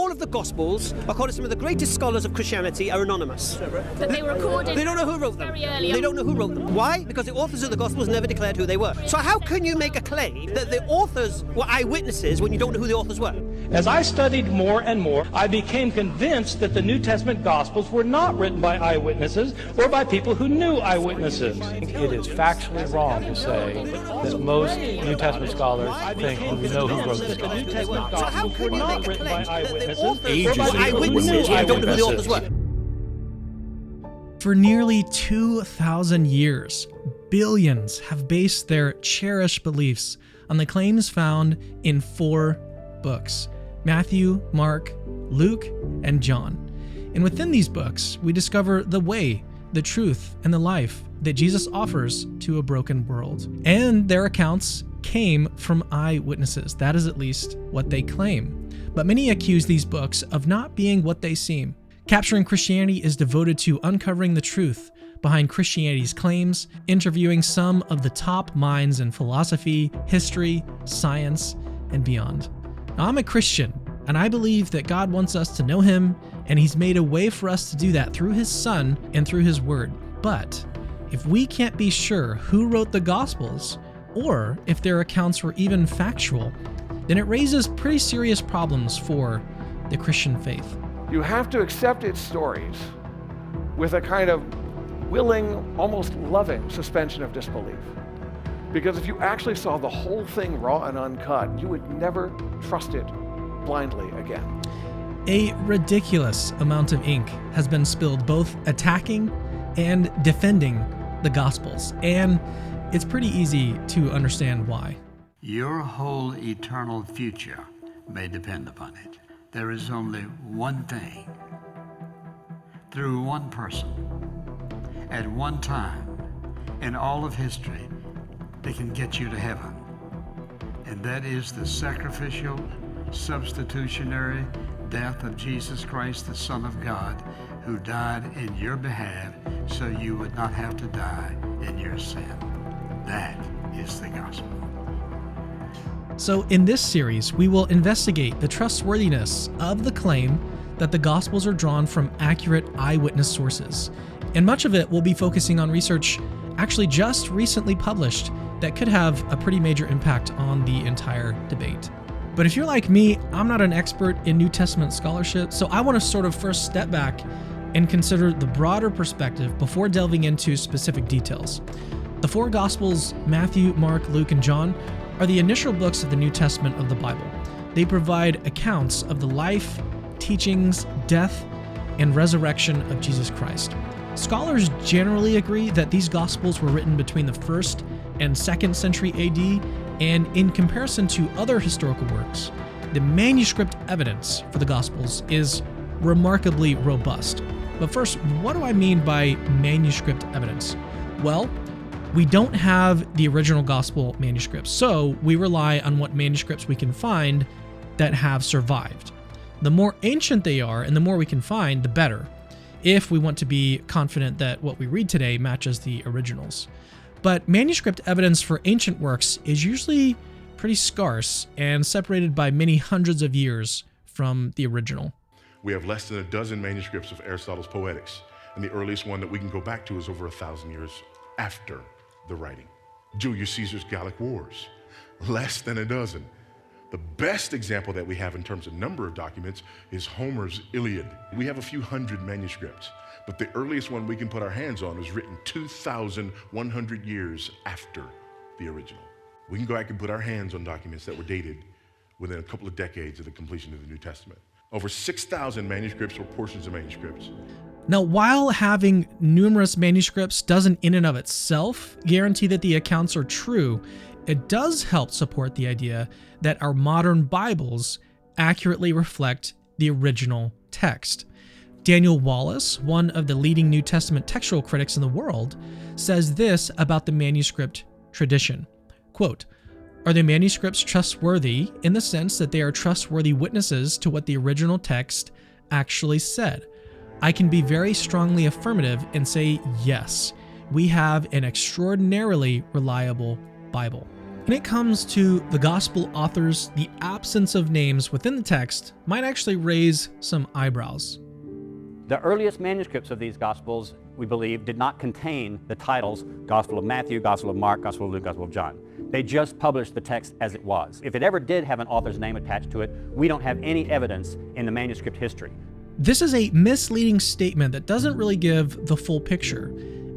all of the Gospels, according to some of the greatest scholars of Christianity, are anonymous. But they were recorded. They don't know who wrote them. Very early on. They don't know who wrote them. Why? Because the authors of the Gospels never declared who they were. So how can you make a claim that the authors were eyewitnesses when you don't know who the authors were? As I studied more and more, I became convinced that the New Testament Gospels were not written by eyewitnesses or by people who knew eyewitnesses. It is factually wrong to say that most New Testament scholars think we know who wrote this The New gospel. Testament So how Gospels can were you not make a written claim by that the eyewitnesses authors or were by people who eyewitnesses knew when you don't know who the authors eyewitnesses. were? For nearly 2,000 years, billions have based their cherished beliefs on the claims found in 4 books: Matthew, Mark, Luke, and John. And within these books, we discover the way, the truth, and the life that Jesus offers to a broken world. And their accounts came from eyewitnesses. That is at least what they claim. But many accuse these books of not being what they seem. Capturing Christianity is devoted to uncovering the truth behind Christianity's claims, interviewing some of the top minds in philosophy, history, science, and beyond. Now, I'm a Christian, and I believe that God wants us to know Him, and He's made a way for us to do that through His Son and through His Word. But if we can't be sure who wrote the Gospels, or if their accounts were even factual, then it raises pretty serious problems for the Christian faith. You have to accept its stories with a kind of willing, almost loving suspension of disbelief. Because if you actually saw the whole thing raw and uncut, you would never trust it blindly again. A ridiculous amount of ink has been spilled both attacking and defending the Gospels, and it's pretty easy to understand why. Your whole eternal future may depend upon it. There is only one thing, through one person, at one time, in all of history, that can get you to heaven. And that is the sacrificial, substitutionary death of Jesus Christ, the Son of God, who died in your behalf so you would not have to die in your sin. That is the gospel. So in this series, we will investigate the trustworthiness of the claim that the Gospels are drawn from accurate eyewitness sources. And much of it will be focusing on research actually just recently published that could have a pretty major impact on the entire debate. But if you're like me, I'm not an expert in New Testament scholarship, so I want to sort of first step back and consider the broader perspective before delving into specific details. The 4 Gospels, Matthew, Mark, Luke, and John, are the initial books of the New Testament of the Bible. They provide accounts of the life, teachings, death, and resurrection of Jesus Christ. Scholars generally agree that these Gospels were written between the 1st and 2nd century AD, and in comparison to other historical works, the manuscript evidence for the Gospels is remarkably robust. But first, what do I mean by manuscript evidence? Well, we don't have the original Gospel manuscripts, so we rely on what manuscripts we can find that have survived. The more ancient they are and the more we can find, the better, if we want to be confident that what we read today matches the originals. But manuscript evidence for ancient works is usually pretty scarce and separated by many hundreds of years from the original. We have less than a dozen manuscripts of Aristotle's Poetics, and the earliest one that we can go back to is over 1,000 years after the writing. Julius Caesar's Gallic Wars, less than a dozen. The best example that we have in terms of number of documents is Homer's Iliad. We have a few hundred manuscripts, but the earliest one we can put our hands on was written 2,100 years after the original. We can go back and put our hands on documents that were dated within a couple of decades of the completion of the New Testament. Over 6,000 manuscripts or portions of manuscripts. Now, while having numerous manuscripts doesn't in and of itself guarantee that the accounts are true, it does help support the idea that our modern Bibles accurately reflect the original text. Daniel Wallace, one of the leading New Testament textual critics in the world, says this about the manuscript tradition. Quote, "Are the manuscripts trustworthy in the sense that they are trustworthy witnesses to what the original text actually said? I can be very strongly affirmative and say yes, we have an extraordinarily reliable Bible." When it comes to the gospel authors, the absence of names within the text might actually raise some eyebrows. The earliest manuscripts of these Gospels, we believe, did not contain the titles Gospel of Matthew, Gospel of Mark, Gospel of Luke, Gospel of John. They just published the text as it was. If it ever did have an author's name attached to it, we don't have any evidence in the manuscript history. This is a misleading statement that doesn't really give the full picture,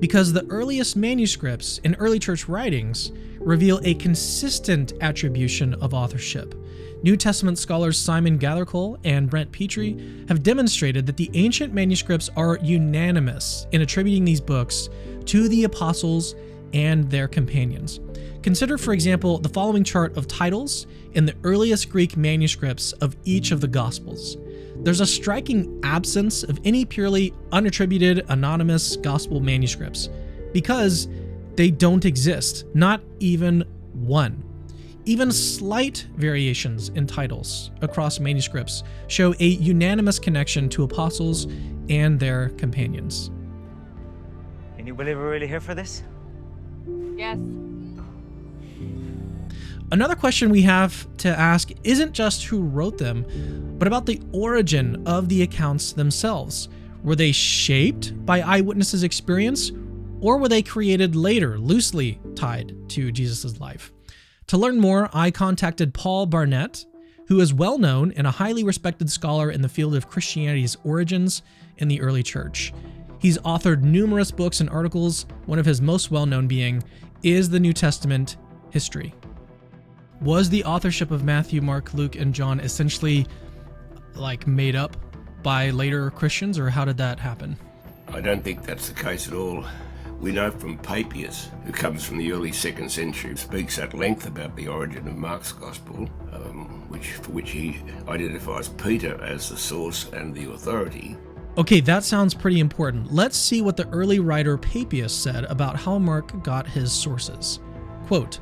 because the earliest manuscripts in early church writings reveal a consistent attribution of authorship. New Testament scholars Simon Gathercole and Brent Petrie have demonstrated that the ancient manuscripts are unanimous in attributing these books to the apostles and their companions. Consider, for example, the following chart of titles in the earliest Greek manuscripts of each of the Gospels. There's a striking absence of any purely unattributed, anonymous gospel manuscripts, because they don't exist, not even one. Even slight variations in titles across manuscripts show a unanimous connection to apostles and their companions. Can you believe we're really here for this? Yes. Another question we have to ask isn't just who wrote them, but about the origin of the accounts themselves. Were they shaped by eyewitnesses' experience, or were they created later, loosely tied to Jesus' life? To learn more, I contacted Paul Barnett, who is well known and a highly respected scholar in the field of Christianity's origins in the early church. He's authored numerous books and articles, one of his most well-known being, Is the New Testament History? Was the authorship of Matthew, Mark, Luke, and John essentially made up by later Christians, or how did that happen? I don't think that's the case at all. We know from Papias, who comes from the early 2nd century, speaks at length about the origin of Mark's Gospel, for which he identifies Peter as the source and the authority. Okay, that sounds pretty important. Let's see what the early writer Papias said about how Mark got his sources. Quote,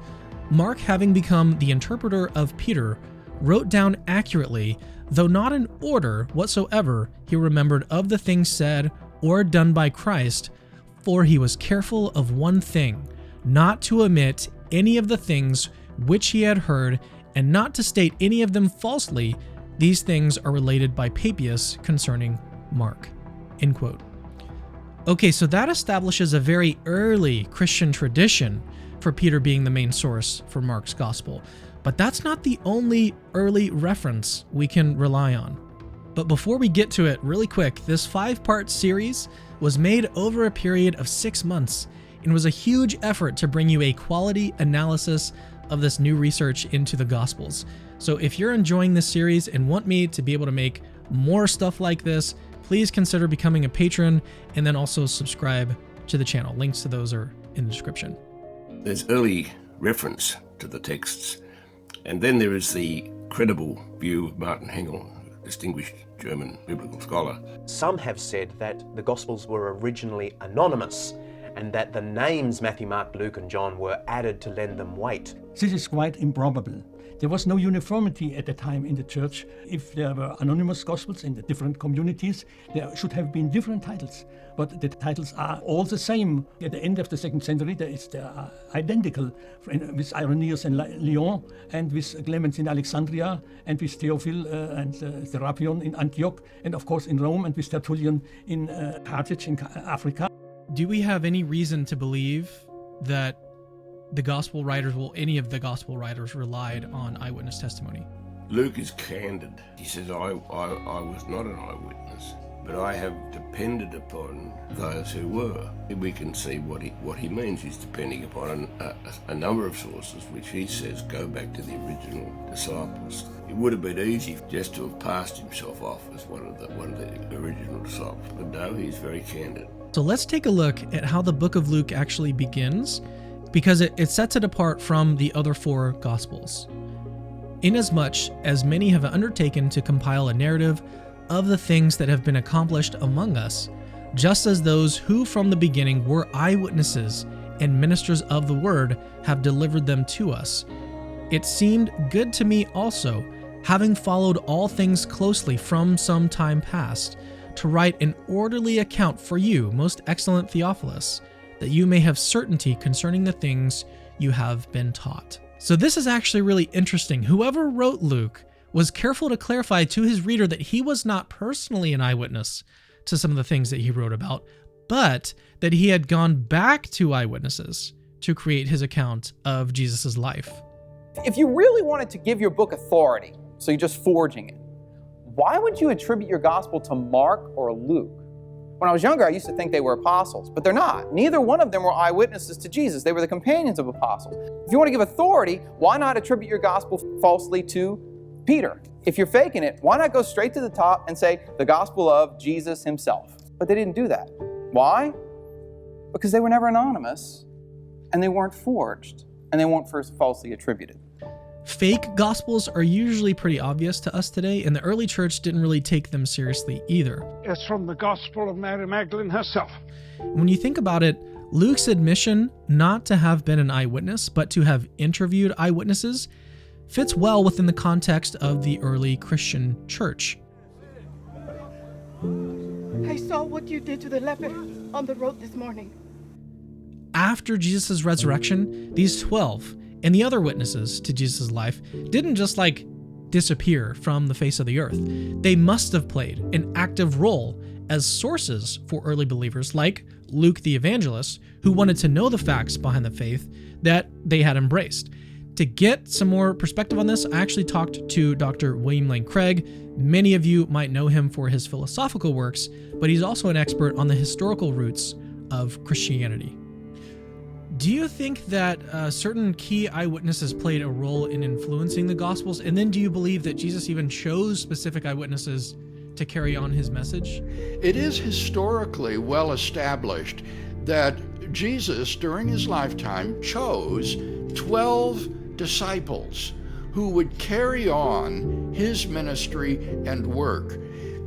Mark, having become the interpreter of Peter, wrote down accurately, though not in order whatsoever he remembered of the things said or done by Christ, for he was careful of one thing, not to omit any of the things which he had heard, and not to state any of them falsely. These things are related by Papias concerning Mark. End quote. Okay, so that establishes a very early Christian tradition for Peter being the main source for Mark's gospel. But that's not the only early reference we can rely on. But before we get to it, really quick, this 5-part series was made over a period of 6 months and was a huge effort to bring you a quality analysis of this new research into the Gospels. So if you're enjoying this series and want me to be able to make more stuff like this, please consider becoming a patron and then also subscribe to the channel. Links to those are in the description. There's early reference to the texts, and then there is the credible view of Martin Hengel, distinguished German biblical scholar. Some have said that the Gospels were originally anonymous and that the names Matthew, Mark, Luke and John were added to lend them weight. This is quite improbable. There was no uniformity at the time in the church. If there were anonymous Gospels in the different communities, there should have been different titles. But the titles are all the same. At the end of the 2nd century, they are identical with Irenaeus in Lyon, and with Clemens in Alexandria, and with Theophil and Serapion in Antioch, and of course in Rome, and with Tertullian in Carthage in Africa. Do we have any reason to believe that any of the gospel writers relied on eyewitness testimony? Luke is candid. He says, I was not an eyewitness, but I have depended upon those who were. We can see what he means. He's depending upon a number of sources, which he says go back to the original disciples. It would have been easy just to have passed himself off as one of the original disciples, but no, he's very candid. So let's take a look at how the book of Luke actually begins, because it sets it apart from the other 4 Gospels. Inasmuch as many have undertaken to compile a narrative of the things that have been accomplished among us, just as those who from the beginning were eyewitnesses and ministers of the word have delivered them to us, it seemed good to me also, having followed all things closely from some time past, to write an orderly account for you, most excellent Theophilus, that you may have certainty concerning the things you have been taught. So this is actually really interesting. Whoever wrote Luke was careful to clarify to his reader that he was not personally an eyewitness to some of the things that he wrote about, but that he had gone back to eyewitnesses to create his account of Jesus' life. If you really wanted to give your book authority, so you're just forging it, why would you attribute your gospel to Mark or Luke? When I was younger, I used to think they were apostles, but they're not. Neither one of them were eyewitnesses to Jesus. They were the companions of apostles. If you want to give authority, why not attribute your gospel falsely to Peter? If you're faking it, why not go straight to the top and say the gospel of Jesus himself? But they didn't do that. Why? Because they were never anonymous, and they weren't forged, and they weren't falsely attributed. Fake gospels are usually pretty obvious to us today, and the early church didn't really take them seriously either. It's from the Gospel of Mary Magdalene herself. When you think about it, Luke's admission not to have been an eyewitness, but to have interviewed eyewitnesses, fits well within the context of the early Christian church. I saw what you did to the leper on the road this morning. After Jesus' resurrection, these 12 and the other witnesses to Jesus' life didn't just disappear from the face of the earth. They must have played an active role as sources for early believers like Luke the evangelist, who wanted to know the facts behind the faith that they had embraced. To get some more perspective on this, I actually talked to Dr. William Lane Craig. Many of you might know him for his philosophical works, but he's also an expert on the historical roots of Christianity. Do you think that certain key eyewitnesses played a role in influencing the Gospels? And then do you believe that Jesus even chose specific eyewitnesses to carry on his message? It is historically well established that Jesus, during his lifetime, chose 12 disciples who would carry on his ministry and work.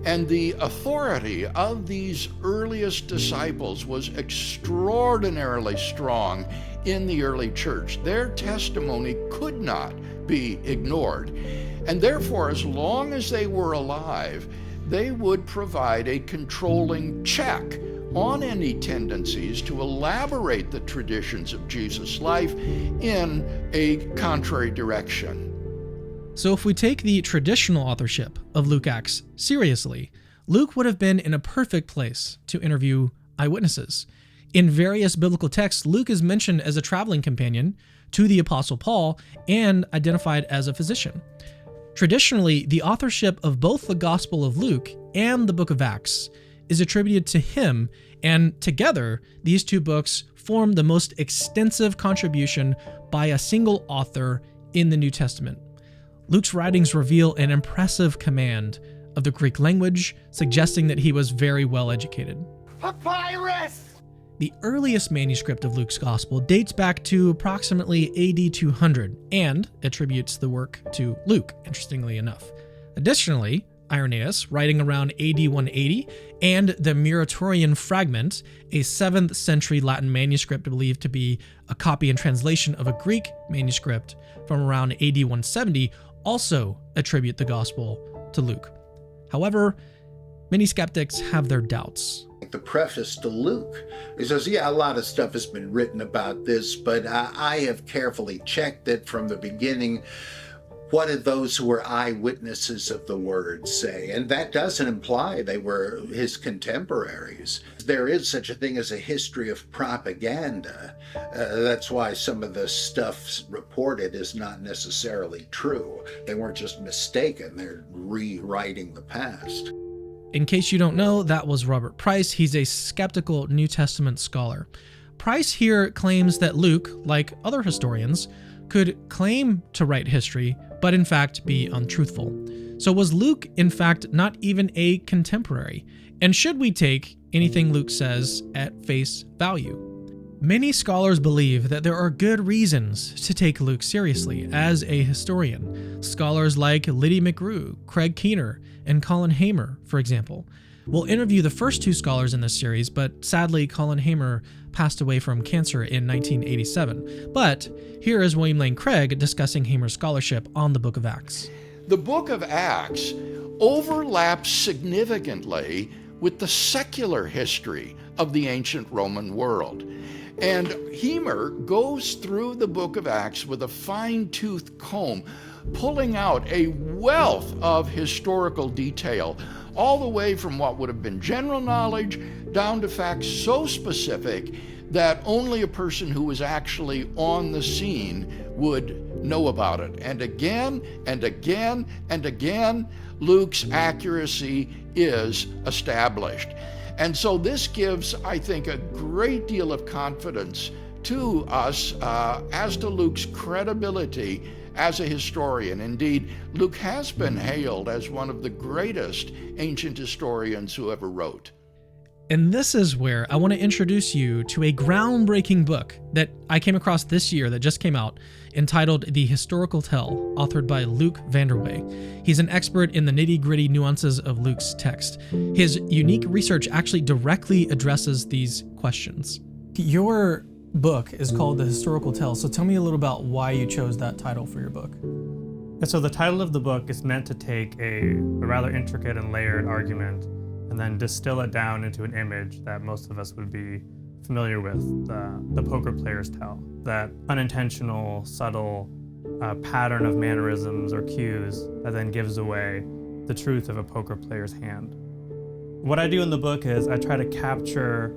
And the authority of these earliest disciples was extraordinarily strong in the early church. Their testimony could not be ignored. And therefore, as long as they were alive, they would provide a controlling check on any tendencies to elaborate the traditions of Jesus' life in a contrary direction. So if we take the traditional authorship of Luke Acts seriously, Luke would have been in a perfect place to interview eyewitnesses. In various biblical texts, Luke is mentioned as a traveling companion to the Apostle Paul and identified as a physician. Traditionally, the authorship of both the Gospel of Luke and the book of Acts is attributed to him, and together, these two books form the most extensive contribution by a single author in the New Testament. Luke's writings reveal an impressive command of the Greek language, suggesting that he was very well educated. Papyrus! The earliest manuscript of Luke's Gospel dates back to approximately AD 200 and attributes the work to Luke, interestingly enough. Additionally, Irenaeus, writing around AD 180, and the Muratorian Fragment, a 7th century Latin manuscript believed to be a copy and translation of a Greek manuscript from around AD 170, also attribute the Gospel to Luke. However, many skeptics have their doubts. The preface to Luke, he says, yeah, a lot of stuff has been written about this, but I have carefully checked it from the beginning. What did those who were eyewitnesses of the word say? And that doesn't imply they were his contemporaries. There is such a thing as a history of propaganda. That's why some of the stuff reported is not necessarily true. They weren't just mistaken, they're rewriting the past. In case you don't know, that was Robert Price. He's a skeptical New Testament scholar. Price here claims that Luke, like other historians, could claim to write history, but in fact be untruthful. So was Luke, in fact, not even a contemporary? And should we take anything Luke says at face value? Many scholars believe that there are good reasons to take Luke seriously as a historian. Scholars like Liddy McGrew, Craig Keener, and Colin Hamer, for example. We'll interview the first two scholars in this series, but sadly Colin Hamer passed away from cancer in 1987. But here is William Lane Craig discussing Hamer's scholarship on the book of Acts. The book of Acts overlaps significantly with the secular history of the ancient Roman world. And Hemer goes through the book of Acts with a fine-tooth comb, pulling out a wealth of historical detail, all the way from what would have been general knowledge down to facts so specific that only a person who was actually on the scene would know about it. And again and again and again, Luke's accuracy is established. And so this gives, I think, a great deal of confidence to us as to Luke's credibility as a historian. Indeed, Luke has been hailed as one of the greatest ancient historians who ever wrote. And this is where I want to introduce you to a groundbreaking book that I came across this year that just came out, entitled The Historical Tell, authored by Luke Vanderwey. He's an expert in the nitty-gritty nuances of Luke's text. His unique research actually directly addresses these questions. Your book is called The Historical Tell, so tell me a little about why you chose that title for your book. So the title of the book is meant to take a rather intricate and layered argument and then distill it down into an image that most of us would be familiar with, the poker player's tell, that unintentional, subtle pattern of mannerisms or cues that then gives away the truth of a poker player's hand. What I do in the book is I try to capture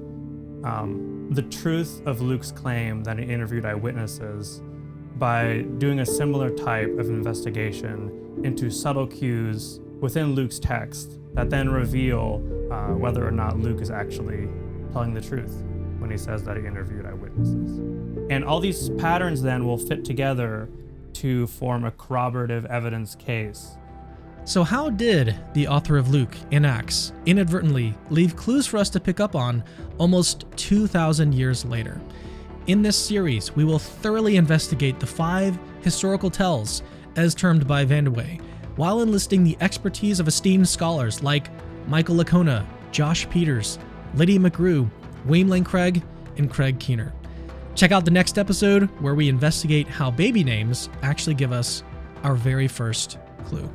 the truth of Luke's claim that he interviewed eyewitnesses by doing a similar type of investigation into subtle cues within Luke's text that then reveal whether or not Luke is actually telling the truth when he says that he interviewed eyewitnesses. And all these patterns then will fit together to form a corroborative evidence case. So how did the author of Luke in Acts inadvertently leave clues for us to pick up on almost 2,000 years later? In this series, we will thoroughly investigate the 5 historical tells, as termed by Vanderwey, while enlisting the expertise of esteemed scholars like Michael Licona, Josh Peters, Lydia McGrew, William Lane Craig, and Craig Keener. Check out the next episode where we investigate how baby names actually give us our very first clue.